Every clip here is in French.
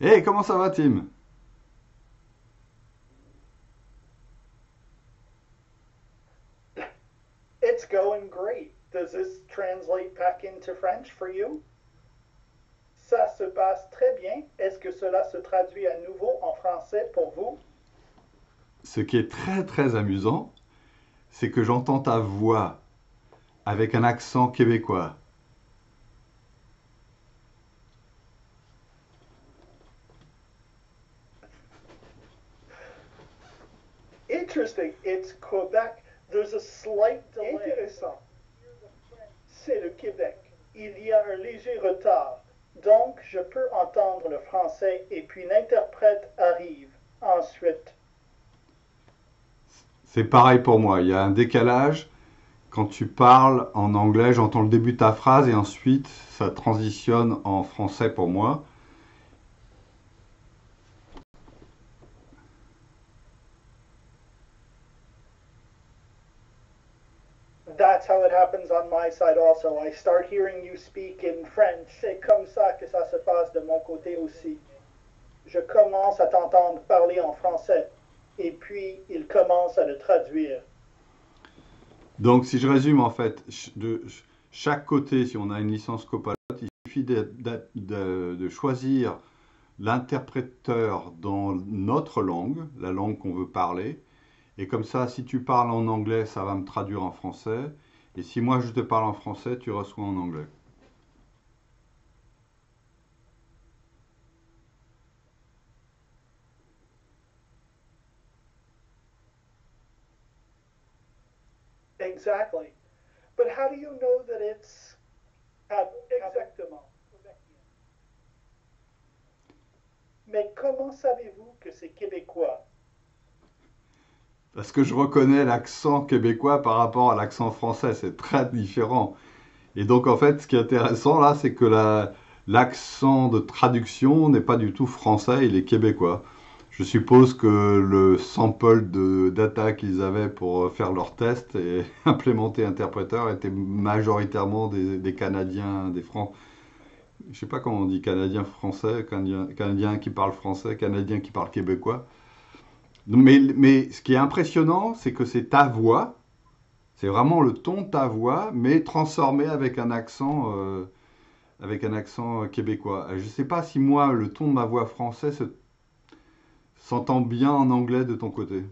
Hey, comment ça va, Tim? It's going great. Does this translate back into French for you? Ça se passe très bien. Est-ce que cela se traduit à nouveau en français pour vous? Ce qui est très très amusant, c'est que j'entends ta voix avec un accent québécois. Interesting. It's Quebec. There's a slight delay. Intéressant. C'est le Québec. Il y a un léger retard. Donc, je peux entendre le français et puis l'interprète arrive. Ensuite, C'est pareil pour moi, il y a un décalage. Quand tu parles en anglais, j'entends le début de ta phrase et ensuite ça transitionne en français pour moi. that's how it happens on my side also. I start hearing you speak in French. C'est comme ça que ça se passe de mon côté aussi. Je commence à t'entendre parler en français et puis il commence à le traduire. Donc si je résume en fait, de chaque côté, si on a une licence Copilot, il suffit de choisir l'interpréteur dans notre langue, la langue qu'on veut parler. Et comme ça, si tu parles en anglais, ça va me traduire en français. Et si moi je te parle en français, tu reçois en anglais. Exactly. But how do you know that it's exactement? Mais comment savez-vous que c'est québécois? Parce que je reconnais l'accent québécois par rapport à l'accent français, c'est très différent. Et donc en fait, ce qui est intéressant là, c'est que l'accent de traduction n'est pas du tout français, il est québécois. Je suppose que le sample de data qu'ils avaient pour faire leur test et implémenter interpréteur était majoritairement des Canadiens, des Francs. Je sais pas comment on dit, Canadiens français, Canadiens qui parlent français, Canadiens qui parlent québécois. Mais ce qui est impressionnant, c'est que c'est ta voix, c'est vraiment le ton de ta voix, mais transformé avec un accent québécois. Je ne sais pas si moi, le ton de ma voix française s'entend bien en anglais de ton côté.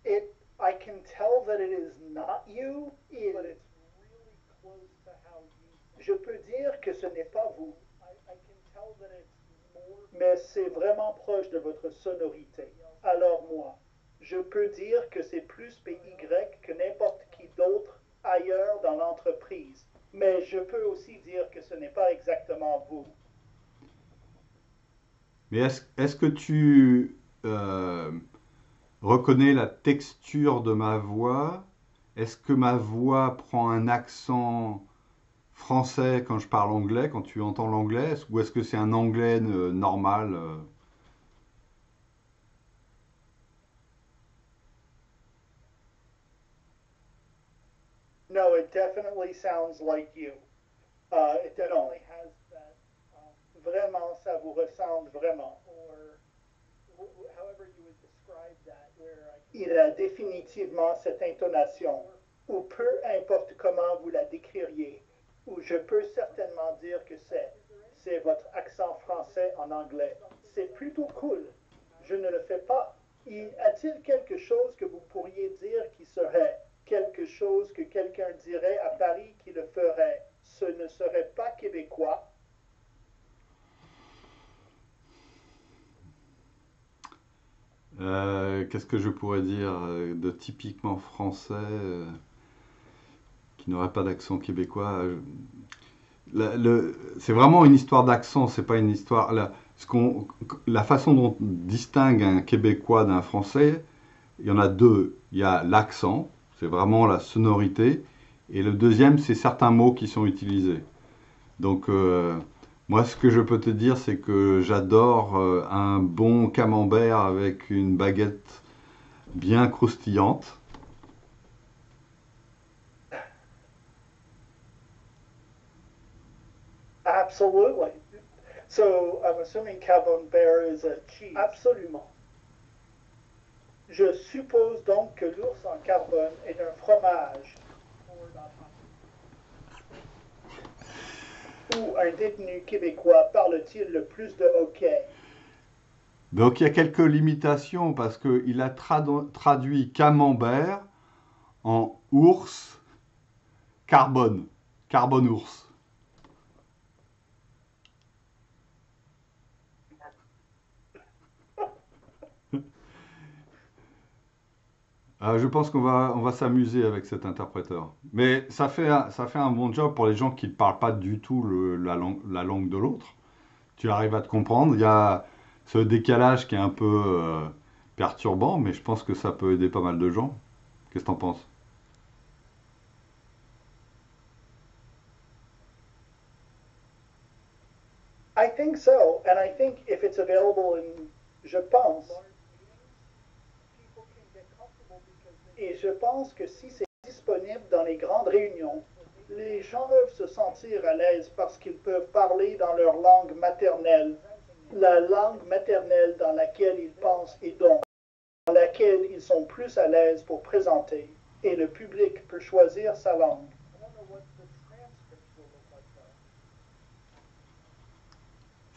It I can tell that it is not you, but it's really close to how you sound. Je peux dire que ce n'est pas vous. I can tell that it's more, mais c'est vraiment proche de votre sonorité. Alors moi, je peux dire que c'est plus PY que n'importe qui d'autre ailleurs dans l'entreprise. Mais je peux aussi dire que ce n'est pas exactement vous. Mais est-ce que tu reconnais la texture de ma voix? Est-ce que ma voix prend un accent français quand je parle anglais, quand tu entends l'anglais? Ou est-ce que c'est un anglais normal? No, it definitely sounds like you. It definitely has that. Vraiment, ça vous ressemble vraiment. Or however you would describe that, where il a définitivement cette intonation, ou peu importe comment vous la décririez, ou je peux certainement dire que c'est votre accent français en anglais. C'est plutôt cool. Je ne le fais pas. A-t-il quelque chose que vous pourriez dire qui serait quelque chose que quelqu'un dirait à Paris qui le ferait? Ce ne serait pas québécois. Qu'est-ce que je pourrais dire de typiquement français qui n'aurait pas d'accent québécois? C'est vraiment une histoire d'accent, c'est pas une histoire. La façon dont on distingue un Québécois d'un Français, il y en a deux. Il y a l'accent, c'est vraiment la sonorité, et le deuxième, c'est certains mots qui sont utilisés. Donc, moi, ce que je peux te dire, c'est que j'adore un bon camembert avec une baguette bien croustillante. Absolutely. So I'm assuming Camembert is a cheese. Absolument. Je suppose donc que l'ours en carbone est un fromage. Où un détenu québécois parle-t-il le plus de hockey? Donc il y a quelques limitations parce qu'il a traduit camembert en ours carbone, carbone ours. Je pense qu'on va s'amuser avec cet interpréteur. Mais ça fait un bon job pour les gens qui ne parlent pas du tout la langue de l'autre. Tu arrives à te comprendre. Il y a ce décalage qui est un peu perturbant, mais je pense que ça peut aider pas mal de gens. Qu'est-ce que t'en penses? I think so, and I think if it's available in, je pense, et je pense que si c'est disponible dans les grandes réunions, les gens peuvent se sentir à l'aise parce qu'ils peuvent parler dans leur langue maternelle, la langue maternelle dans laquelle ils pensent et dans laquelle ils sont plus à l'aise pour présenter, et le public peut choisir sa langue.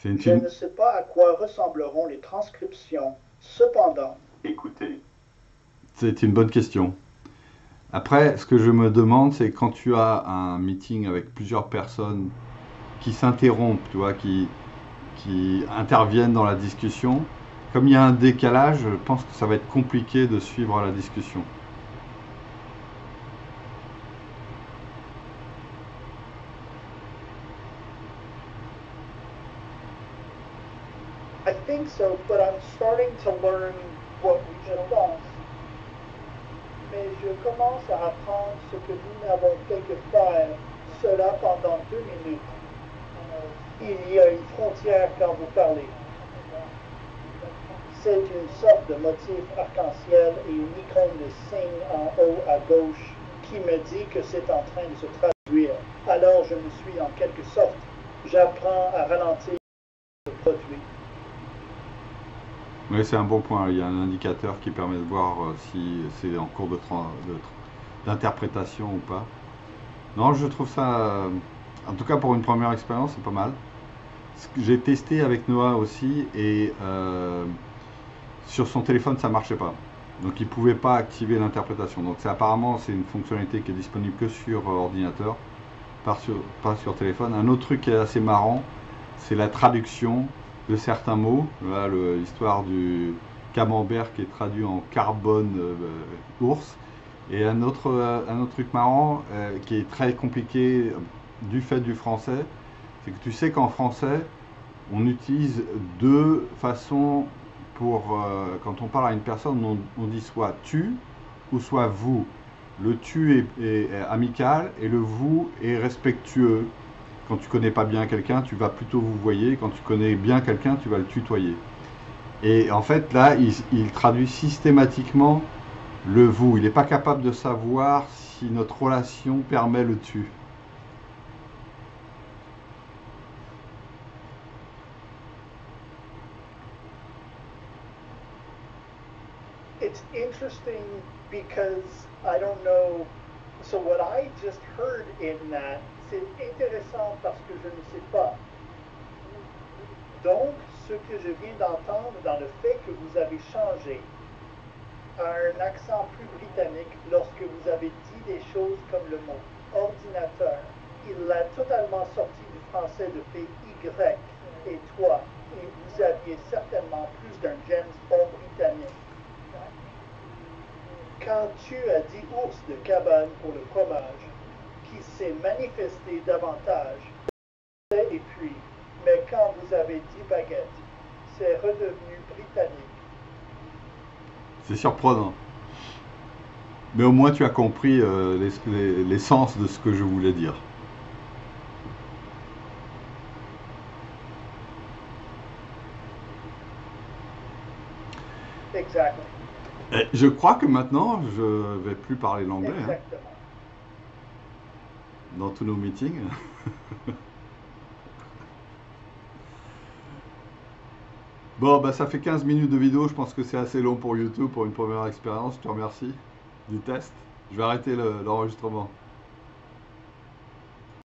Je ne sais pas à quoi ressembleront les transcriptions. Cependant, Écoutez. C'est une bonne question. Après, ce que je me demande, c'est quand tu as un meeting avec plusieurs personnes qui s'interrompent, tu vois, qui interviennent dans la discussion, comme il y a un décalage, je pense que ça va être compliqué de suivre la discussion. I think so, but I'm starting to learn what we pense. Mais je commence à apprendre ce que nous n'avons fait que faire, cela pendant 2 minutes. Il y a une frontière quand vous parlez. C'est une sorte de motif arc-en-ciel et une icône de signe en haut à gauche qui me dit que c'est en train de se traduire. Alors je me suis en quelque sorte. J'apprends à ralentir le produit. Oui, c'est un bon point. Il y a un indicateur qui permet de voir si c'est en cours d'interprétation ou pas. Non, je trouve ça, en tout cas pour une première expérience, c'est pas mal. J'ai testé avec Noah aussi et sur son téléphone ça marchait pas. Donc il pouvait pas activer l'interprétation. Donc apparemment c'est une fonctionnalité qui est disponible que sur ordinateur, pas sur téléphone. Un autre truc qui est assez marrant, c'est la traduction de certains mots. Là, l'histoire du camembert qui est traduit en carbone ours. Et un autre truc marrant qui est très compliqué du fait du français, c'est que tu sais qu'en français, on utilise deux façons quand on parle à une personne, on dit soit tu ou soit vous. Le tu est amical et le vous est respectueux. Quand tu connais pas bien quelqu'un, tu vas plutôt vous voyer. Quand tu connais bien quelqu'un, tu vas le tutoyer. Et en fait, là, il traduit systématiquement le vous. Il n'est pas capable de savoir si notre relation permet le tu. It's interesting because I don't know. So what I just heard in that, c'est intéressant parce que je ne sais pas. Donc, ce que je viens d'entendre dans le fait que vous avez changé à un accent plus britannique lorsque vous avez dit des choses comme le mot ordinateur, il l'a totalement sorti du français de pays Y et toi, et vous aviez certainement plus d'un James Bond britannique. Quand tu as dit ours de cabane pour le fromage, qui s'est manifesté davantage, et puis, mais quand vous avez dit baguette, c'est redevenu britannique. C'est surprenant. Mais au moins tu as compris l'essence de ce que je voulais dire. Exactly. Et je crois que maintenant, je vais plus parler l'anglais hein, Exactement. dans tous nos meetings. Bon, bah ça fait 15 minutes de vidéo, je pense que c'est assez long pour YouTube pour une première expérience. Je te remercie du test. Je vais arrêter l'enregistrement.